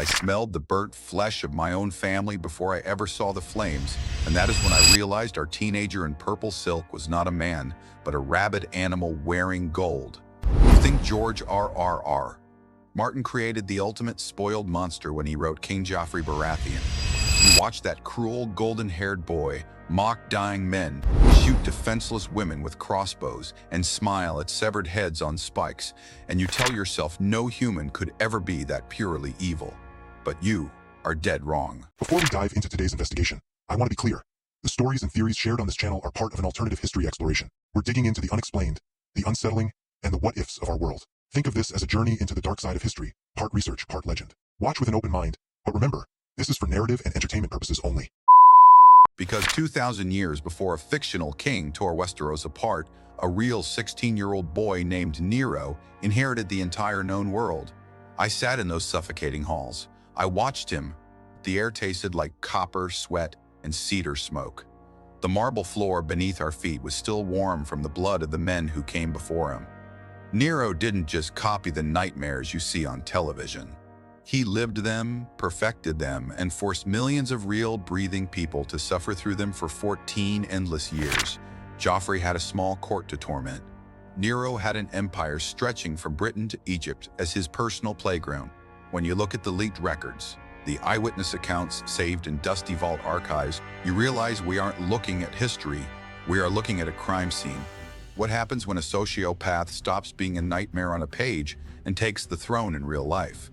I smelled the burnt flesh of my own family before I ever saw the flames, and that is when I realized our teenager in purple silk was not a man, but a rabid animal wearing gold. Think George R.R.R. Martin created the ultimate spoiled monster when he wrote King Joffrey Baratheon. You watch that cruel, golden-haired boy mock dying men, shoot defenseless women with crossbows, and smile at severed heads on spikes, and you tell yourself no human could ever be that purely evil. But you are dead wrong. Before we dive into today's investigation, I want to be clear. The stories and theories shared on this channel are part of an alternative history exploration. We're digging into the unexplained, the unsettling, and the what-ifs of our world. Think of this as a journey into the dark side of history, part research, part legend. Watch with an open mind, but remember, this is for narrative and entertainment purposes only. Because 2,000 years before a fictional king tore Westeros apart, a real 16-year-old boy named Nero inherited the entire known world. I sat in those suffocating halls. I watched him. The air tasted like copper, sweat, and cedar smoke. The marble floor beneath our feet was still warm from the blood of the men who came before him. Nero didn't just copy the nightmares you see on television. He lived them, perfected them, and forced millions of real, breathing people to suffer through them for 14 endless years. Joffrey had a small court to torment. Nero had an empire stretching from Britain to Egypt as his personal playground. When you look at the leaked records, the eyewitness accounts saved in dusty vault archives, you realize we aren't looking at history, we are looking at a crime scene. What happens when a sociopath stops being a nightmare on a page and takes the throne in real life?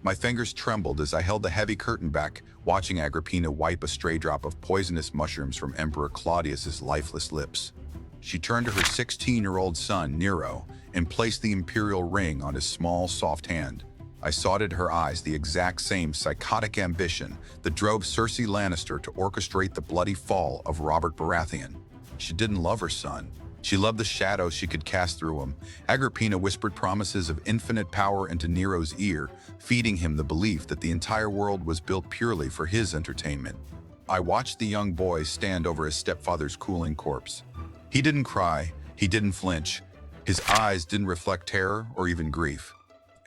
My fingers trembled as I held the heavy curtain back, watching Agrippina wipe a stray drop of poisonous mushrooms from Emperor Claudius's lifeless lips. She turned to her 16-year-old son, Nero, and placed the imperial ring on his small, soft hand. I saw it in her eyes, the exact same psychotic ambition that drove Cersei Lannister to orchestrate the bloody fall of Robert Baratheon. She didn't love her son. She loved the shadows she could cast through him. Agrippina whispered promises of infinite power into Nero's ear, feeding him the belief that the entire world was built purely for his entertainment. I watched the young boy stand over his stepfather's cooling corpse. He didn't cry, he didn't flinch. His eyes didn't reflect terror or even grief.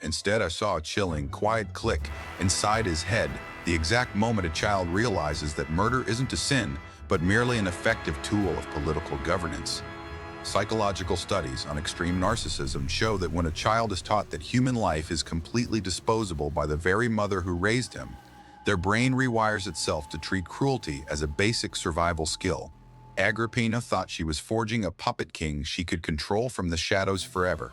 Instead, I saw a chilling, quiet click inside his head, the exact moment a child realizes that murder isn't a sin, but merely an effective tool of political governance. Psychological studies on extreme narcissism show that when a child is taught that human life is completely disposable by the very mother who raised him, their brain rewires itself to treat cruelty as a basic survival skill. Agrippina thought she was forging a puppet king she could control from the shadows forever.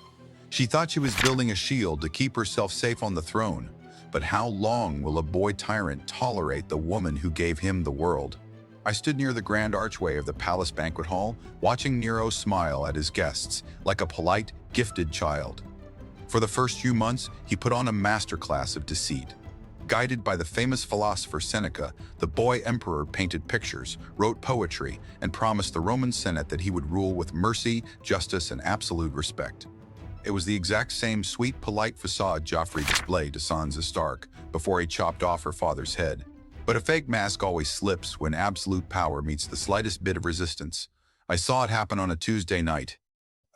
She thought she was building a shield to keep herself safe on the throne. But how long will a boy tyrant tolerate the woman who gave him the world? I stood near the grand archway of the palace banquet hall, watching Nero smile at his guests like a polite, gifted child. For the first few months, he put on a masterclass of deceit. Guided by the famous philosopher Seneca, the boy emperor painted pictures, wrote poetry, and promised the Roman Senate that he would rule with mercy, justice, and absolute respect. It was the exact same sweet, polite facade Joffrey displayed to Sansa Stark before he chopped off her father's head. But a fake mask always slips when absolute power meets the slightest bit of resistance. I saw it happen on a Tuesday night.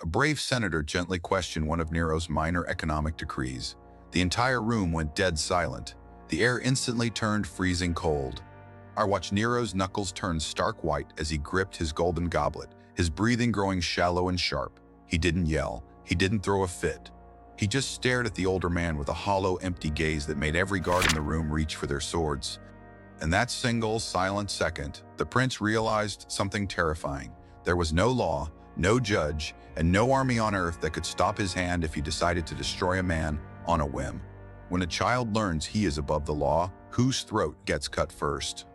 A brave senator gently questioned one of Nero's minor economic decrees. The entire room went dead silent. The air instantly turned freezing cold. I watched Nero's knuckles turn stark white as he gripped his golden goblet, his breathing growing shallow and sharp. He didn't yell. He didn't throw a fit. He just stared at the older man with a hollow, empty gaze that made every guard in the room reach for their swords. In that single, silent second, the prince realized something terrifying. There was no law, no judge, and no army on earth that could stop his hand if he decided to destroy a man on a whim. When a child learns he is above the law, whose throat gets cut first?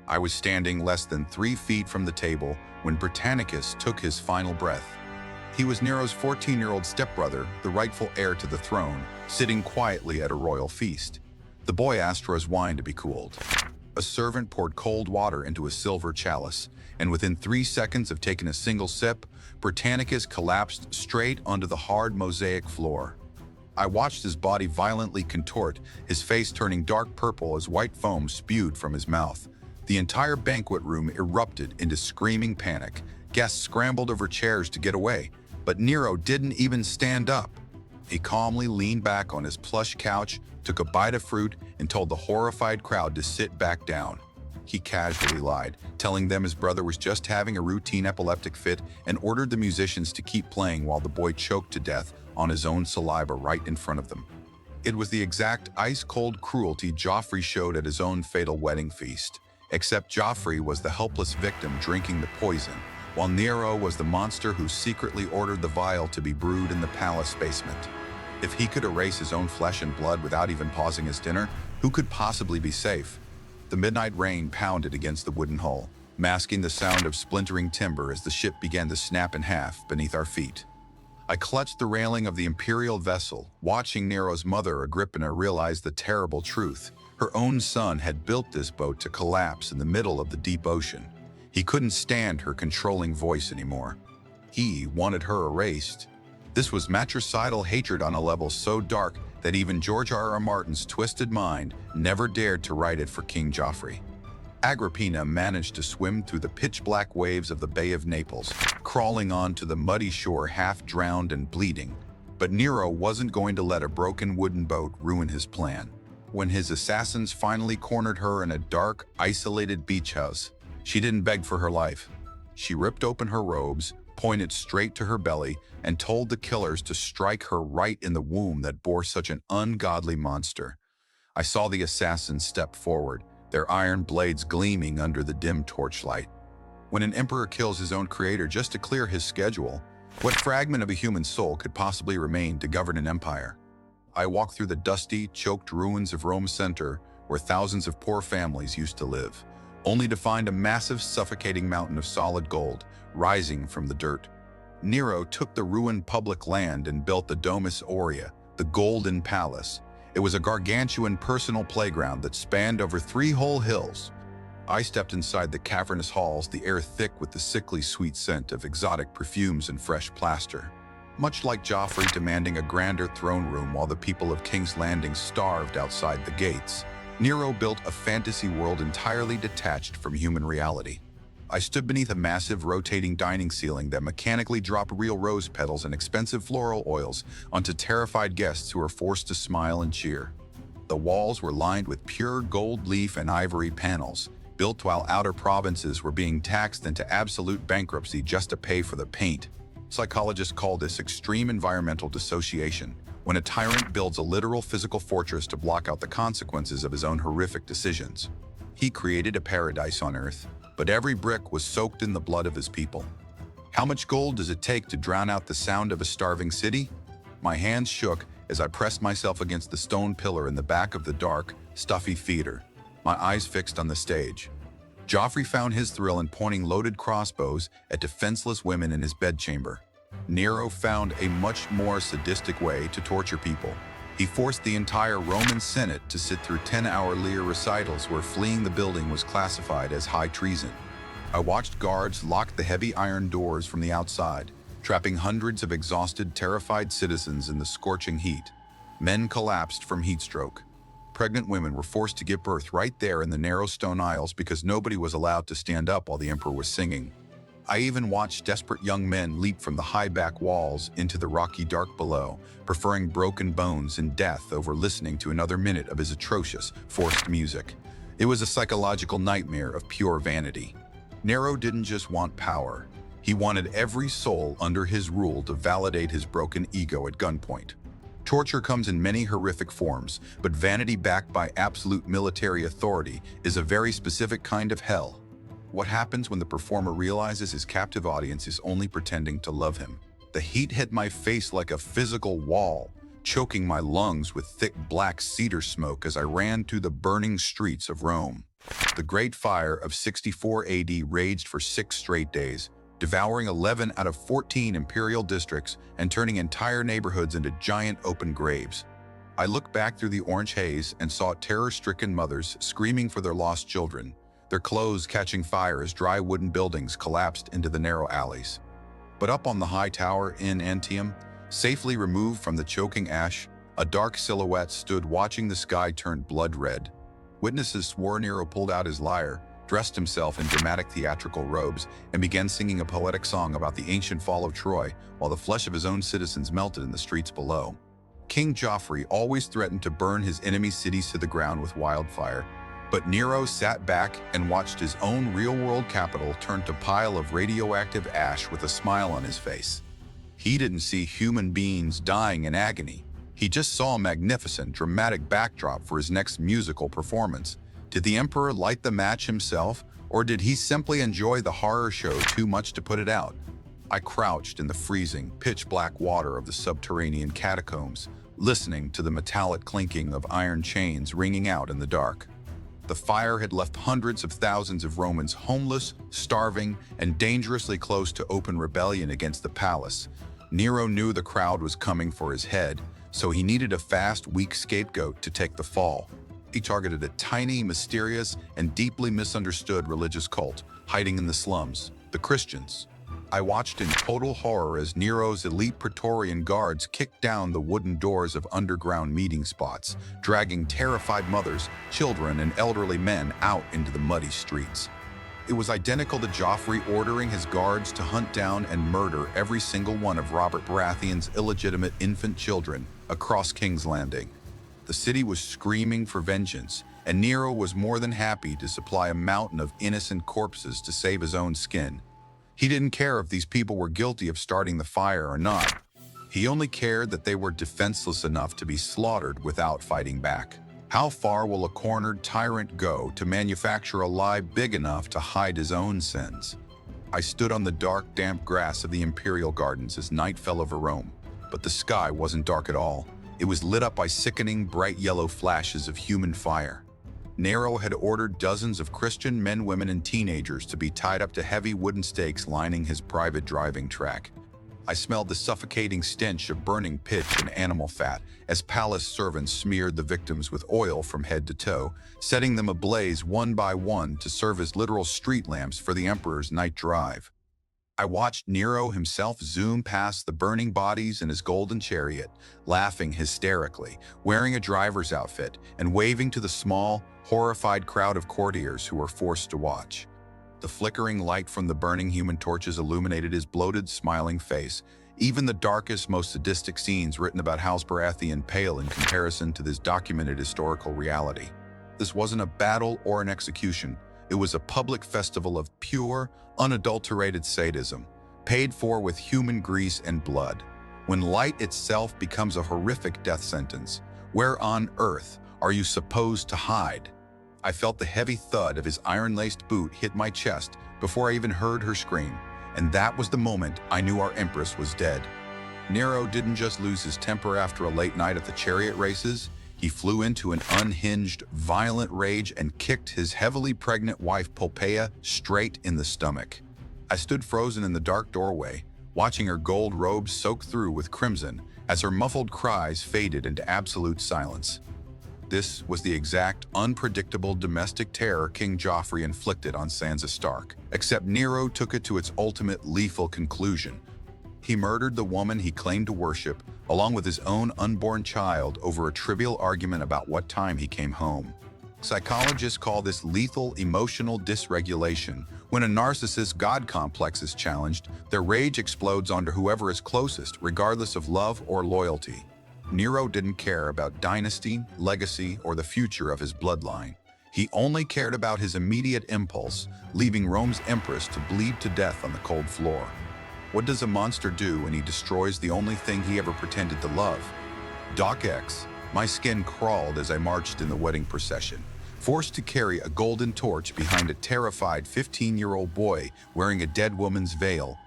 I was standing less than 3 feet from the table when Britannicus took his final breath. He was Nero's 14-year-old stepbrother, the rightful heir to the throne, sitting quietly at a royal feast. The boy asked for his wine to be cooled. A servant poured cold water into a silver chalice, and within 3 seconds of taking a single sip, Britannicus collapsed straight onto the hard mosaic floor. I watched his body violently contort, his face turning dark purple as white foam spewed from his mouth. The entire banquet room erupted into screaming panic. Guests scrambled over chairs to get away, but Nero didn't even stand up. He calmly leaned back on his plush couch, took a bite of fruit, and told the horrified crowd to sit back down. He casually lied, telling them his brother was just having a routine epileptic fit, and ordered the musicians to keep playing while the boy choked to death on his own saliva right in front of them. It was the exact ice-cold cruelty Joffrey showed at his own fatal wedding feast, except Joffrey was the helpless victim drinking the poison, while Nero was the monster who secretly ordered the vial to be brewed in the palace basement. If he could erase his own flesh and blood without even pausing his dinner, who could possibly be safe? The midnight rain pounded against the wooden hull, masking the sound of splintering timber as the ship began to snap in half beneath our feet. I clutched the railing of the imperial vessel, watching Nero's mother, Agrippina, realize the terrible truth. Her own son had built this boat to collapse in the middle of the deep ocean. He couldn't stand her controlling voice anymore. He wanted her erased. This was matricidal hatred on a level so dark that even George R.R. Martin's twisted mind never dared to write it for King Joffrey. Agrippina managed to swim through the pitch-black waves of the Bay of Naples, crawling onto the muddy shore half-drowned and bleeding. But Nero wasn't going to let a broken wooden boat ruin his plan. When his assassins finally cornered her in a dark, isolated beach house, she didn't beg for her life. She ripped open her robes, pointed straight to her belly, and told the killers to strike her right in the womb that bore such an ungodly monster. I saw the assassins step forward, their iron blades gleaming under the dim torchlight. When an emperor kills his own creator just to clear his schedule, what fragment of a human soul could possibly remain to govern an empire? I walked through the dusty, choked ruins of Rome's center, where thousands of poor families used to live, only to find a massive, suffocating mountain of solid gold rising from the dirt. Nero took the ruined public land and built the Domus Aurea, the Golden Palace. It was a gargantuan personal playground that spanned over 3 whole hills. I stepped inside the cavernous halls, the air thick with the sickly sweet scent of exotic perfumes and fresh plaster. Much like Joffrey demanding a grander throne room while the people of King's Landing starved outside the gates, Nero built a fantasy world entirely detached from human reality. I stood beneath a massive rotating dining ceiling that mechanically dropped real rose petals and expensive floral oils onto terrified guests who were forced to smile and cheer. The walls were lined with pure gold leaf and ivory panels, built while outer provinces were being taxed into absolute bankruptcy just to pay for the paint. Psychologists call this extreme environmental dissociation, when a tyrant builds a literal physical fortress to block out the consequences of his own horrific decisions. He created a paradise on Earth, but every brick was soaked in the blood of his people. How much gold does it take to drown out the sound of a starving city? My hands shook as I pressed myself against the stone pillar in the back of the dark, stuffy theater, my eyes fixed on the stage. Joffrey found his thrill in pointing loaded crossbows at defenseless women in his bedchamber. Nero found a much more sadistic way to torture people. He forced the entire Roman Senate to sit through 10-hour Lear recitals where fleeing the building was classified as high treason. I watched guards lock the heavy iron doors from the outside, trapping hundreds of exhausted, terrified citizens in the scorching heat. Men collapsed from heat stroke. Pregnant women were forced to give birth right there in the narrow stone aisles because nobody was allowed to stand up while the emperor was singing. I even watched desperate young men leap from the high back walls into the rocky dark below, preferring broken bones and death over listening to another minute of his atrocious, forced music. It was a psychological nightmare of pure vanity. Nero didn't just want power. He wanted every soul under his rule to validate his broken ego at gunpoint. Torture comes in many horrific forms, but vanity backed by absolute military authority is a very specific kind of hell. What happens when the performer realizes his captive audience is only pretending to love him? The heat hit my face like a physical wall, choking my lungs with thick black cedar smoke as I ran through the burning streets of Rome. The Great Fire of 64 AD raged for 6 straight days, devouring 11 out of 14 imperial districts and turning entire neighborhoods into giant open graves. I looked back through the orange haze and saw terror-stricken mothers screaming for their lost children, their clothes catching fire as dry wooden buildings collapsed into the narrow alleys. But up on the high tower in Antium, safely removed from the choking ash, a dark silhouette stood watching the sky turn blood red. Witnesses swore Nero pulled out his lyre, dressed himself in dramatic theatrical robes, and began singing a poetic song about the ancient fall of Troy while the flesh of his own citizens melted in the streets below. King Joffrey always threatened to burn his enemy cities to the ground with wildfire, but Nero sat back and watched his own real-world capital turn to a pile of radioactive ash with a smile on his face. He didn't see human beings dying in agony. He just saw a magnificent, dramatic backdrop for his next musical performance. Did the Emperor light the match himself, or did he simply enjoy the horror show too much to put it out? I crouched in the freezing, pitch-black water of the subterranean catacombs, listening to the metallic clinking of iron chains ringing out in the dark. The fire had left hundreds of thousands of Romans homeless, starving, and dangerously close to open rebellion against the palace. Nero knew the crowd was coming for his head, so he needed a fast, weak scapegoat to take the fall. He targeted a tiny, mysterious, and deeply misunderstood religious cult hiding in the slums, the Christians. I watched in total horror as Nero's elite Praetorian guards kicked down the wooden doors of underground meeting spots, dragging terrified mothers, children, and elderly men out into the muddy streets. It was identical to Joffrey ordering his guards to hunt down and murder every single one of Robert Baratheon's illegitimate infant children across King's Landing. The city was screaming for vengeance, and Nero was more than happy to supply a mountain of innocent corpses to save his own skin. He didn't care if these people were guilty of starting the fire or not. He only cared that they were defenseless enough to be slaughtered without fighting back. How far will a cornered tyrant go to manufacture a lie big enough to hide his own sins? I stood on the dark, damp grass of the Imperial Gardens as night fell over Rome, but the sky wasn't dark at all. It was lit up by sickening, bright yellow flashes of human fire. Nero had ordered dozens of Christian men, women, and teenagers to be tied up to heavy wooden stakes lining his private driving track. I smelled the suffocating stench of burning pitch and animal fat as palace servants smeared the victims with oil from head to toe, setting them ablaze one by one to serve as literal street lamps for the emperor's night drive. I watched Nero himself zoom past the burning bodies in his golden chariot, laughing hysterically, wearing a driver's outfit, and waving to the small, horrified crowd of courtiers who were forced to watch. The flickering light from the burning human torches illuminated his bloated, smiling face. Even the darkest, most sadistic scenes written about House Baratheon pale in comparison to this documented historical reality. This wasn't a battle or an execution. It was a public festival of pure, unadulterated sadism, paid for with human grease and blood. When light itself becomes a horrific death sentence, where on earth are you supposed to hide? I felt the heavy thud of his iron-laced boot hit my chest before I even heard her scream, and that was the moment I knew our empress was dead. Nero didn't just lose his temper after a late night at the chariot races. He flew into an unhinged, violent rage and kicked his heavily pregnant wife Poppaea straight in the stomach. I stood frozen in the dark doorway, watching her gold robes soak through with crimson as her muffled cries faded into absolute silence. This was the exact, unpredictable domestic terror King Joffrey inflicted on Sansa Stark, except Nero took it to its ultimate lethal conclusion. He murdered the woman he claimed to worship, along with his own unborn child, over a trivial argument about what time he came home. Psychologists call this lethal emotional dysregulation. When a narcissist's God complex is challenged, their rage explodes onto whoever is closest, regardless of love or loyalty. Nero didn't care about dynasty, legacy, or the future of his bloodline. He only cared about his immediate impulse, leaving Rome's empress to bleed to death on the cold floor. What does a monster do when he destroys the only thing he ever pretended to love? Doc X. My skin crawled as I marched in the wedding procession, forced to carry a golden torch behind a terrified 15-year-old boy wearing a dead woman's veil.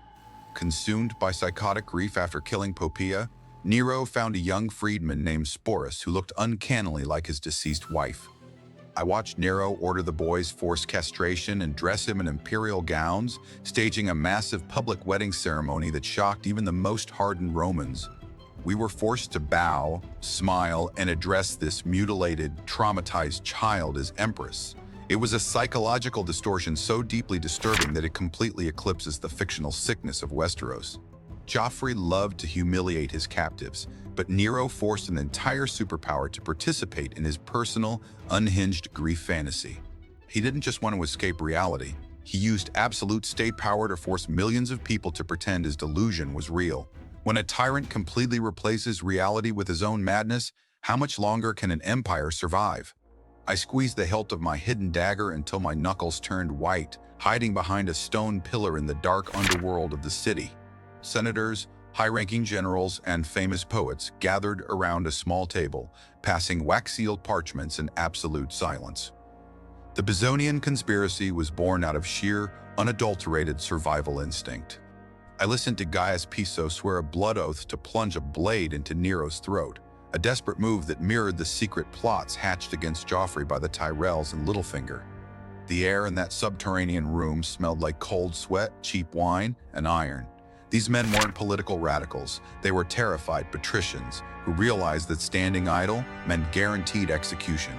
Consumed by psychotic grief after killing Poppaea, Nero found a young freedman named Sporus who looked uncannily like his deceased wife. I watched Nero order the boy's forced castration and dress him in imperial gowns, staging a massive public wedding ceremony that shocked even the most hardened Romans. We were forced to bow, smile, and address this mutilated, traumatized child as empress. It was a psychological distortion so deeply disturbing that it completely eclipses the fictional sickness of Westeros. Joffrey loved to humiliate his captives, but Nero forced an entire superpower to participate in his personal, unhinged grief fantasy. He didn't just want to escape reality. He used absolute state power to force millions of people to pretend his delusion was real. When a tyrant completely replaces reality with his own madness, how much longer can an empire survive? I squeezed the hilt of my hidden dagger until my knuckles turned white, hiding behind a stone pillar in the dark underworld of the city. Senators, high-ranking generals, and famous poets gathered around a small table, passing wax-sealed parchments in absolute silence. The Bezonian conspiracy was born out of sheer, unadulterated survival instinct. I listened to Gaius Piso swear a blood oath to plunge a blade into Nero's throat, a desperate move that mirrored the secret plots hatched against Joffrey by the Tyrells and Littlefinger. The air in that subterranean room smelled like cold sweat, cheap wine, and iron. These men weren't political radicals. They were terrified patricians who realized that standing idle meant guaranteed execution.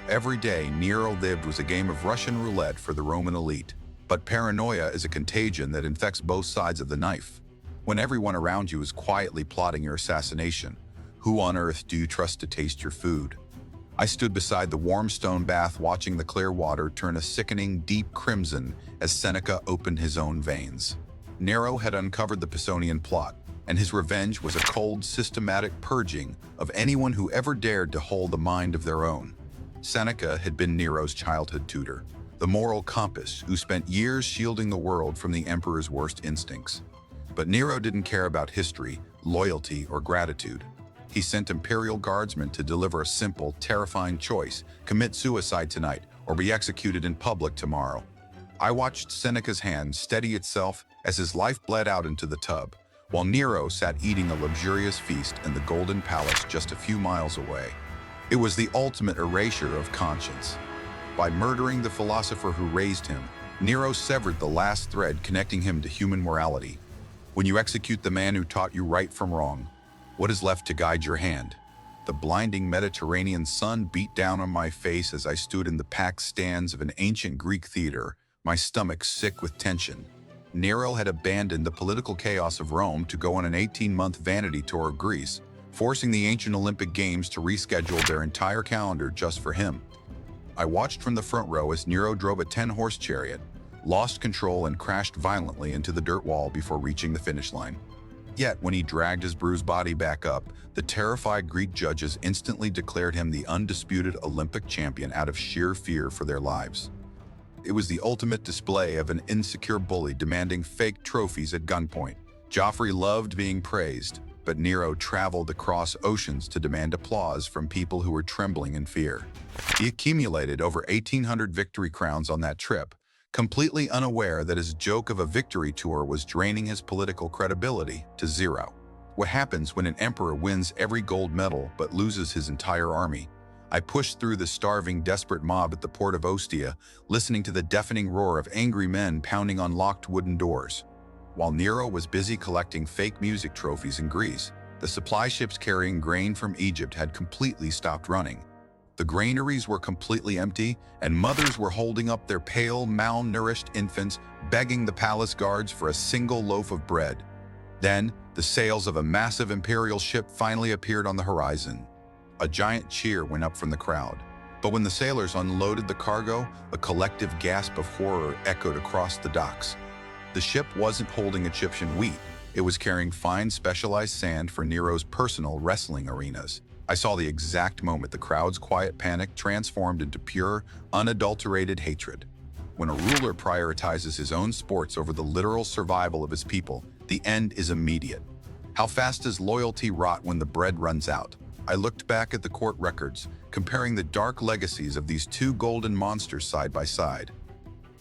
Every day, Nero lived was a game of Russian roulette for the Roman elite. But paranoia is a contagion that infects both sides of the knife. When everyone around you is quietly plotting your assassination, who on earth do you trust to taste your food? I stood beside the warm stone bath watching the clear water turn a sickening deep crimson as Seneca opened his own veins. Nero had uncovered the Pisonian plot, and his revenge was a cold, systematic purging of anyone who ever dared to hold a mind of their own. Seneca had been Nero's childhood tutor, the moral compass who spent years shielding the world from the emperor's worst instincts. But Nero didn't care about history, loyalty, or gratitude. He sent imperial guardsmen to deliver a simple, terrifying choice: commit suicide tonight or be executed in public tomorrow. I watched Seneca's hand steady itself as his life bled out into the tub, while Nero sat eating a luxurious feast in the Golden Palace just a few miles away. It was the ultimate erasure of conscience. By murdering the philosopher who raised him, Nero severed the last thread connecting him to human morality. When you execute the man who taught you right from wrong, what is left to guide your hand? The blinding Mediterranean sun beat down on my face as I stood in the packed stands of an ancient Greek theater, my stomach sick with tension. Nero had abandoned the political chaos of Rome to go on an 18-month vanity tour of Greece, forcing the ancient Olympic Games to reschedule their entire calendar just for him. I watched from the front row as Nero drove a 10-horse chariot, lost control and crashed violently into the dirt wall before reaching the finish line. Yet, when he dragged his bruised body back up, the terrified Greek judges instantly declared him the undisputed Olympic champion out of sheer fear for their lives. It was the ultimate display of an insecure bully demanding fake trophies at gunpoint. Joffrey loved being praised, but Nero traveled across oceans to demand applause from people who were trembling in fear. He accumulated over 1,800 victory crowns on that trip, completely unaware that his joke of a victory tour was draining his political credibility to zero. What happens when an emperor wins every gold medal but loses his entire army? I pushed through the starving, desperate mob at the port of Ostia, listening to the deafening roar of angry men pounding on locked wooden doors. While Nero was busy collecting fake music trophies in Greece, the supply ships carrying grain from Egypt had completely stopped running. The granaries were completely empty, and mothers were holding up their pale, malnourished infants, begging the palace guards for a single loaf of bread. Then, the sails of a massive imperial ship finally appeared on the horizon. A giant cheer went up from the crowd. But when the sailors unloaded the cargo, a collective gasp of horror echoed across the docks. The ship wasn't holding Egyptian wheat. It was carrying fine, specialized sand for Nero's personal wrestling arenas. I saw the exact moment the crowd's quiet panic transformed into pure, unadulterated hatred. When a ruler prioritizes his own sports over the literal survival of his people, the end is immediate. How fast does loyalty rot when the bread runs out? I looked back at the court records, comparing the dark legacies of these two golden monsters side by side.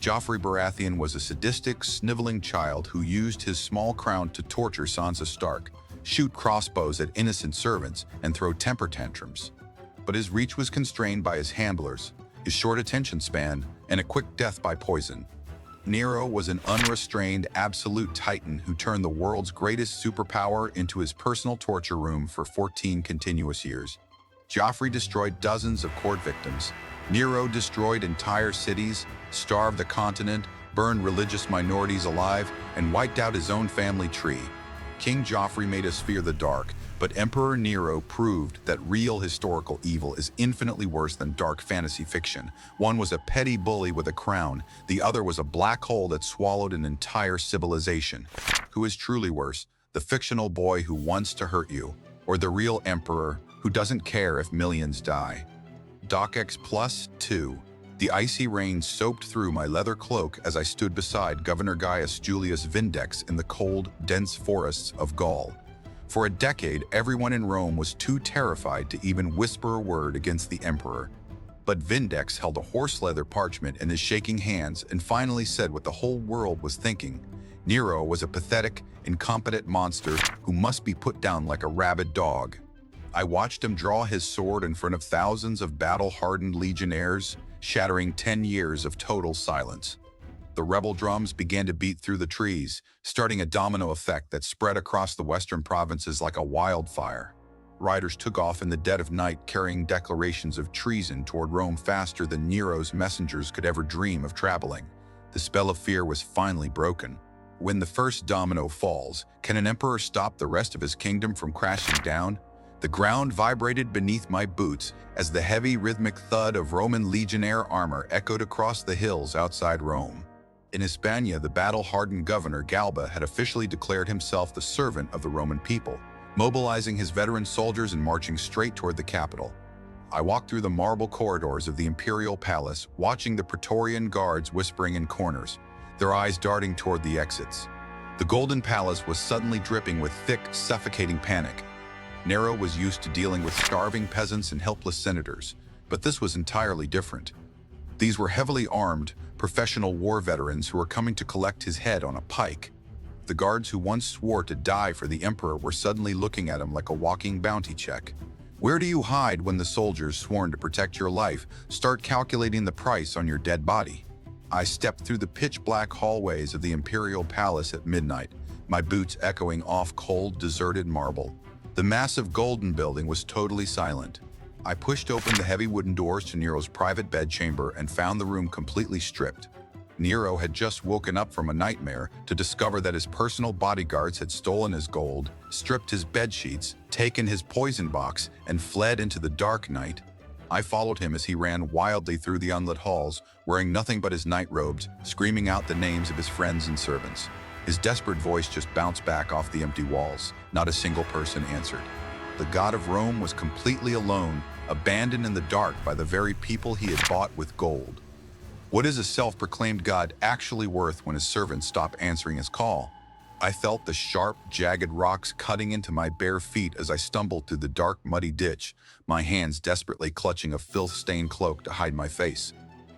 Joffrey Baratheon was a sadistic, sniveling child who used his small crown to torture Sansa Stark, shoot crossbows at innocent servants, and throw temper tantrums. But his reach was constrained by his handlers, his short attention span, and a quick death by poison. Nero was an unrestrained, absolute titan who turned the world's greatest superpower into his personal torture room for 14 continuous years. Joffrey destroyed dozens of court victims. Nero destroyed entire cities, starved the continent, burned religious minorities alive, and wiped out his own family tree. King Joffrey made us fear the dark, but Emperor Nero proved that real historical evil is infinitely worse than dark fantasy fiction. One was a petty bully with a crown, the other was a black hole that swallowed an entire civilization. Who is truly worse, the the fictional boy who wants to hurt you, or the real emperor who doesn't care if millions die. DocX Plus 2. The icy rain soaked through my leather cloak as I stood beside Governor Gaius Julius Vindex in the cold, dense forests of Gaul. For a decade, everyone in Rome was too terrified to even whisper a word against the emperor. But Vindex held a horse leather parchment in his shaking hands and finally said what the whole world was thinking. Nero was a pathetic, incompetent monster who must be put down like a rabid dog. I watched him draw his sword in front of thousands of battle-hardened legionnaires, shattering 10 years of total silence. The rebel drums began to beat through the trees, starting a domino effect that spread across the western provinces like a wildfire. Riders took off in the dead of night carrying declarations of treason toward Rome faster than Nero's messengers could ever dream of traveling. The spell of fear was finally broken. When the first domino falls, can an emperor stop the rest of his kingdom from crashing down? The ground vibrated beneath my boots as the heavy rhythmic thud of Roman legionnaire armor echoed across the hills outside Rome. In Hispania, the battle-hardened governor Galba had officially declared himself the servant of the Roman people, mobilizing his veteran soldiers and marching straight toward the capital. I walked through the marble corridors of the imperial palace, watching the Praetorian guards whispering in corners, their eyes darting toward the exits. The Golden Palace was suddenly dripping with thick, suffocating panic. Nero was used to dealing with starving peasants and helpless senators, but this was entirely different. These were heavily armed, professional war veterans who were coming to collect his head on a pike. The guards who once swore to die for the emperor were suddenly looking at him like a walking bounty check. Where do you hide when the soldiers sworn to protect your life start calculating the price on your dead body? I stepped through the pitch-black hallways of the imperial palace at midnight, my boots echoing off cold, deserted marble. The massive golden building was totally silent. I pushed open the heavy wooden doors to Nero's private bedchamber and found the room completely stripped. Nero had just woken up from a nightmare to discover that his personal bodyguards had stolen his gold, stripped his bedsheets, taken his poison box, and fled into the dark night. I followed him as he ran wildly through the unlit halls, wearing nothing but his night robes, screaming out the names of his friends and servants. His desperate voice just bounced back off the empty walls. Not a single person answered. The god of Rome was completely alone, abandoned in the dark by the very people he had bought with gold. What is a self-proclaimed god actually worth when his servants stop answering his call? I felt the sharp, jagged rocks cutting into my bare feet as I stumbled through the dark, muddy ditch, my hands desperately clutching a filth-stained cloak to hide my face.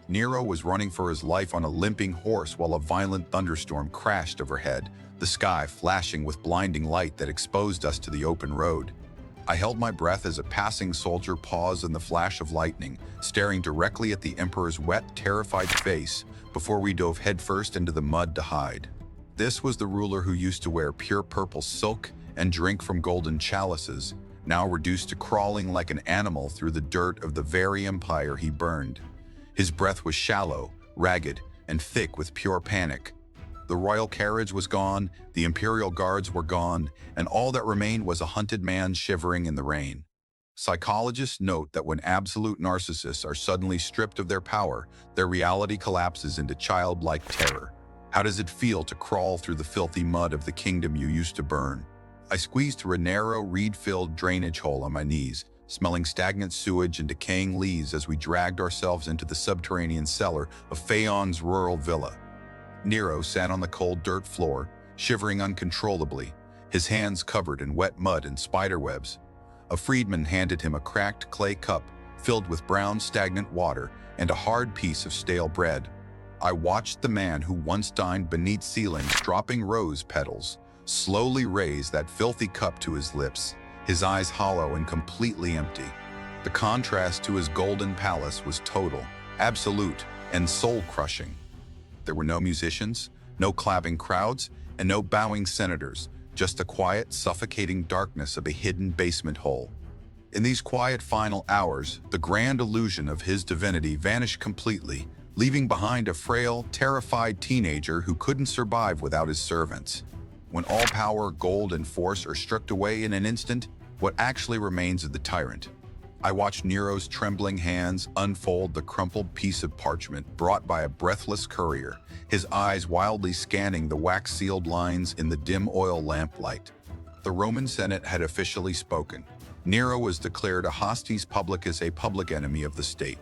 Nero was running for his life on a limping horse while a violent thunderstorm crashed overhead, the sky flashing with blinding light that exposed us to the open road. I held my breath as a passing soldier paused in the flash of lightning, staring directly at the emperor's wet, terrified face before we dove headfirst into the mud to hide. This was the ruler who used to wear pure purple silk and drink from golden chalices, now reduced to crawling like an animal through the dirt of the very empire he burned. His breath was shallow, ragged, and thick with pure panic. The royal carriage was gone, the imperial guards were gone, and all that remained was a hunted man shivering in the rain. Psychologists note that when absolute narcissists are suddenly stripped of their power, their reality collapses into childlike terror. How does it feel to crawl through the filthy mud of the kingdom you used to burn? I squeezed through a narrow, reed-filled drainage hole on my knees, smelling stagnant sewage and decaying leaves as we dragged ourselves into the subterranean cellar of Phaon's rural villa. Nero sat on the cold dirt floor, shivering uncontrollably, his hands covered in wet mud and spiderwebs. A freedman handed him a cracked clay cup filled with brown, stagnant water and a hard piece of stale bread. I watched the man who once dined beneath ceilings dropping rose petals slowly raise that filthy cup to his lips, his eyes hollow and completely empty. The contrast to his golden palace was total, absolute, and soul-crushing. There were no musicians, no clapping crowds, and no bowing senators, just the quiet, suffocating darkness of a hidden basement hole. In these quiet final hours, the grand illusion of his divinity vanished completely, leaving behind a frail, terrified teenager who couldn't survive without his servants. When all power, gold, and force are stripped away in an instant, what actually remains of the tyrant? I watched Nero's trembling hands unfold the crumpled piece of parchment brought by a breathless courier, his eyes wildly scanning the wax-sealed lines in the dim oil lamplight. The Roman Senate had officially spoken. Nero was declared a hostis publicus, a public enemy of the state.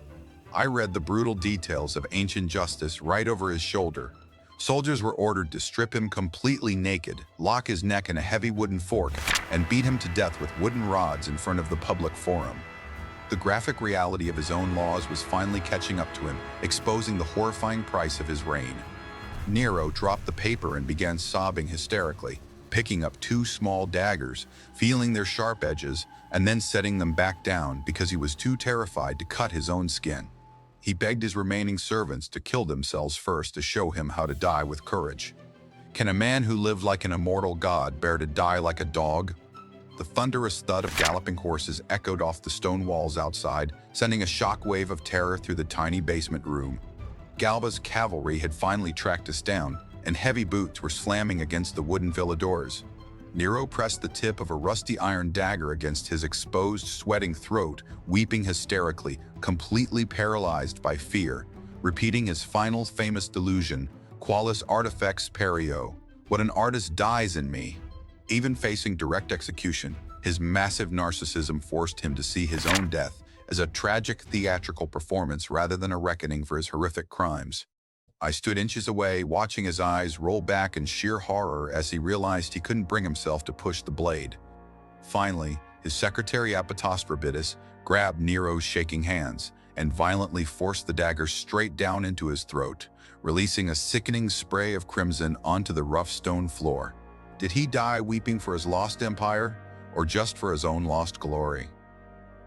I read the brutal details of ancient justice right over his shoulder. Soldiers were ordered to strip him completely naked, lock his neck in a heavy wooden fork, and beat him to death with wooden rods in front of the public forum. The graphic reality of his own laws was finally catching up to him, exposing the horrifying price of his reign. Nero dropped the paper and began sobbing hysterically, picking up two small daggers, feeling their sharp edges, and then setting them back down because he was too terrified to cut his own skin. He begged his remaining servants to kill themselves first to show him how to die with courage. Can a man who lived like an immortal god bear to die like a dog? The thunderous thud of galloping horses echoed off the stone walls outside, sending a shockwave of terror through the tiny basement room. Galba's cavalry had finally tracked us down, and heavy boots were slamming against the wooden villa doors. Nero pressed the tip of a rusty iron dagger against his exposed, sweating throat, weeping hysterically, completely paralyzed by fear, repeating his final famous delusion, qualis artifex perio, what an artist dies in me. Even facing direct execution, his massive narcissism forced him to see his own death as a tragic theatrical performance rather than a reckoning for his horrific crimes. I stood inches away, watching his eyes roll back in sheer horror as he realized he couldn't bring himself to push the blade. Finally, his secretary Apatos Verbitis grabbed Nero's shaking hands and violently forced the dagger straight down into his throat, releasing a sickening spray of crimson onto the rough stone floor. Did he die weeping for his lost empire, or just for his own lost glory?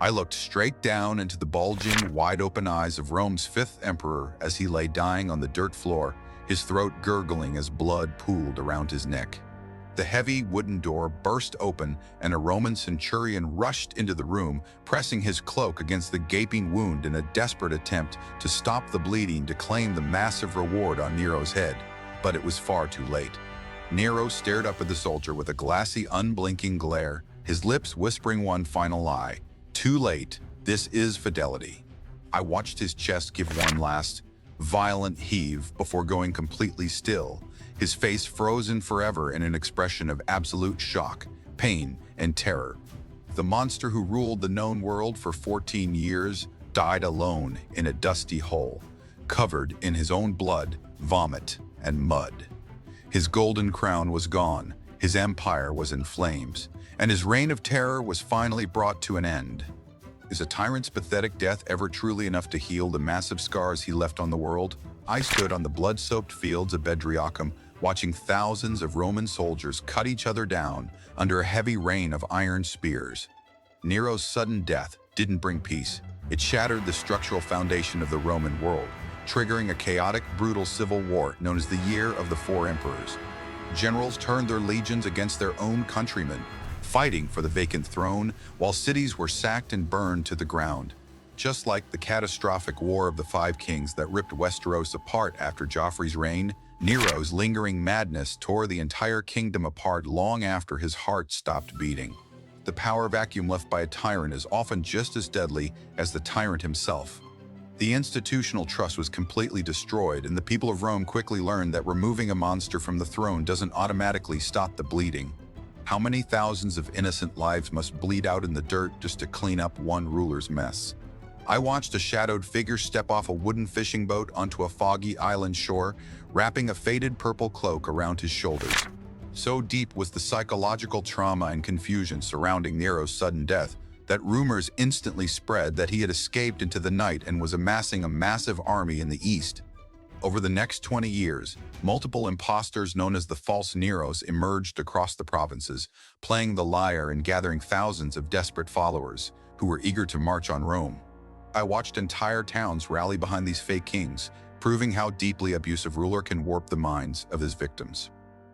I looked straight down into the bulging, wide-open eyes of Rome's fifth emperor as he lay dying on the dirt floor, his throat gurgling as blood pooled around his neck. The heavy wooden door burst open and a Roman centurion rushed into the room, pressing his cloak against the gaping wound in a desperate attempt to stop the bleeding to claim the massive reward on Nero's head. But it was far too late. Nero stared up at the soldier with a glassy, unblinking glare, his lips whispering one final lie. Too late. This is fidelity. I watched his chest give one last, violent heave before going completely still, his face frozen forever in an expression of absolute shock, pain, and terror. The monster who ruled the known world for 14 years died alone in a dusty hole, covered in his own blood, vomit, and mud. His golden crown was gone, his empire was in flames, and his reign of terror was finally brought to an end. Is a tyrant's pathetic death ever truly enough to heal the massive scars he left on the world? I stood on the blood-soaked fields of Bedriacum, watching thousands of Roman soldiers cut each other down under a heavy rain of iron spears. Nero's sudden death didn't bring peace. It shattered the structural foundation of the Roman world, triggering a chaotic, brutal civil war known as the Year of the Four Emperors. Generals turned their legions against their own countrymen, fighting for the vacant throne, while cities were sacked and burned to the ground. Just like the catastrophic War of the Five Kings that ripped Westeros apart after Joffrey's reign, Nero's lingering madness tore the entire kingdom apart long after his heart stopped beating. The power vacuum left by a tyrant is often just as deadly as the tyrant himself. The institutional trust was completely destroyed, and the people of Rome quickly learned that removing a monster from the throne doesn't automatically stop the bleeding. How many thousands of innocent lives must bleed out in the dirt just to clean up one ruler's mess? I watched a shadowed figure step off a wooden fishing boat onto a foggy island shore, wrapping a faded purple cloak around his shoulders. So deep was the psychological trauma and confusion surrounding Nero's sudden death that rumors instantly spread that he had escaped into the night and was amassing a massive army in the east. Over the next 20 years, multiple imposters known as the false Neros emerged across the provinces, playing the liar and gathering thousands of desperate followers who were eager to march on Rome. I watched entire towns rally behind these fake kings, proving how deeply abusive ruler can warp the minds of his victims.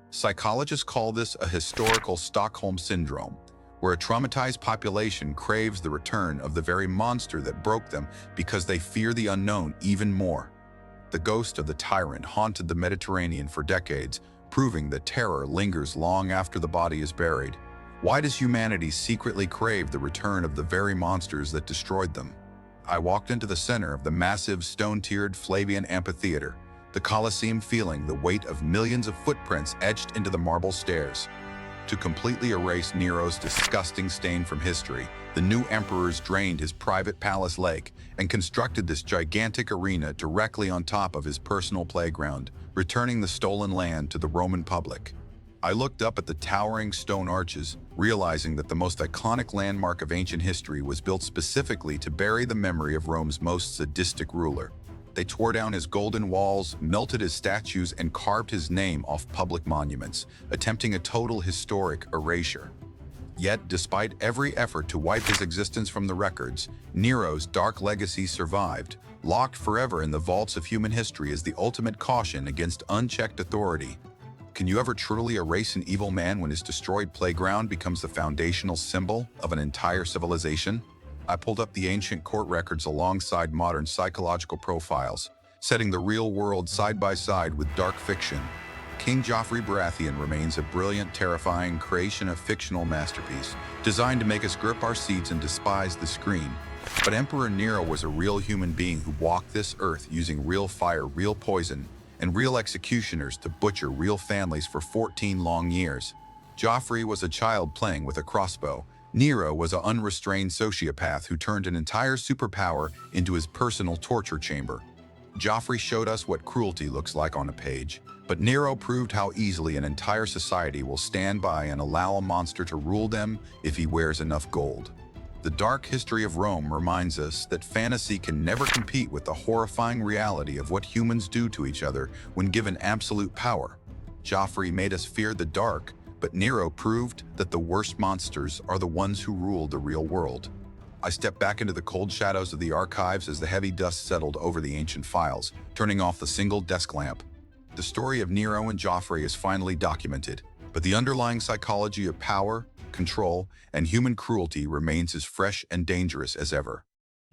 Psychologists call this a historical Stockholm syndrome, where a traumatized population craves the return of the very monster that broke them because they fear the unknown even more. The ghost of the tyrant haunted the Mediterranean for decades, proving that terror lingers long after the body is buried. Why does humanity secretly crave the return of the very monsters that destroyed them? I walked into the center of the massive stone-tiered Flavian amphitheater, the Colosseum feeling the weight of millions of footprints etched into the marble stairs. To completely erase Nero's disgusting stain from history, the new emperors drained his private palace lake and constructed this gigantic arena directly on top of his personal playground, returning the stolen land to the Roman public. I looked up at the towering stone arches, realizing that the most iconic landmark of ancient history was built specifically to bury the memory of Rome's most sadistic ruler. They tore down his golden walls, melted his statues, and carved his name off public monuments, attempting a total historic erasure. Yet, despite every effort to wipe his existence from the records, Nero's dark legacy survived, locked forever in the vaults of human history as the ultimate caution against unchecked authority. Can you ever truly erase an evil man when his destroyed playground becomes the foundational symbol of an entire civilization? I pulled up the ancient court records alongside modern psychological profiles, setting the real world side by side with dark fiction. King Joffrey Baratheon remains a brilliant, terrifying creation of fictional masterpiece, designed to make us grip our seats and despise the screen. But Emperor Nero was a real human being who walked this earth using real fire, real poison, and real executioners to butcher real families for 14 long years. Joffrey was a child playing with a crossbow. Nero was an unrestrained sociopath who turned an entire superpower into his personal torture chamber. Joffrey showed us what cruelty looks like on a page, but Nero proved how easily an entire society will stand by and allow a monster to rule them if he wears enough gold. The dark history of Rome reminds us that fantasy can never compete with the horrifying reality of what humans do to each other when given absolute power. Joffrey made us fear the dark, but Nero proved that the worst monsters are the ones who rule the real world. I stepped back into the cold shadows of the archives as the heavy dust settled over the ancient files, turning off the single desk lamp. The story of Nero and Joffrey is finally documented, but the underlying psychology of power, control, and human cruelty remains as fresh and dangerous as ever.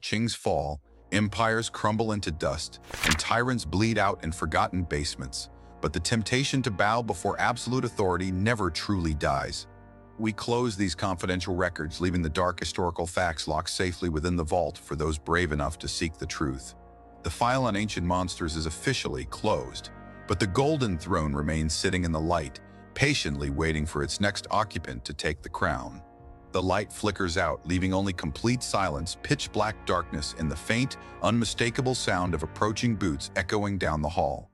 Kings fall, empires crumble into dust, and tyrants bleed out in forgotten basements. But the temptation to bow before absolute authority never truly dies. We close these confidential records, leaving the dark historical facts locked safely within the vault for those brave enough to seek the truth. The file on ancient monsters is officially closed, but the Golden Throne remains sitting in the light, patiently waiting for its next occupant to take the crown. The light flickers out, leaving only complete silence, pitch black darkness, and the faint, unmistakable sound of approaching boots echoing down the hall.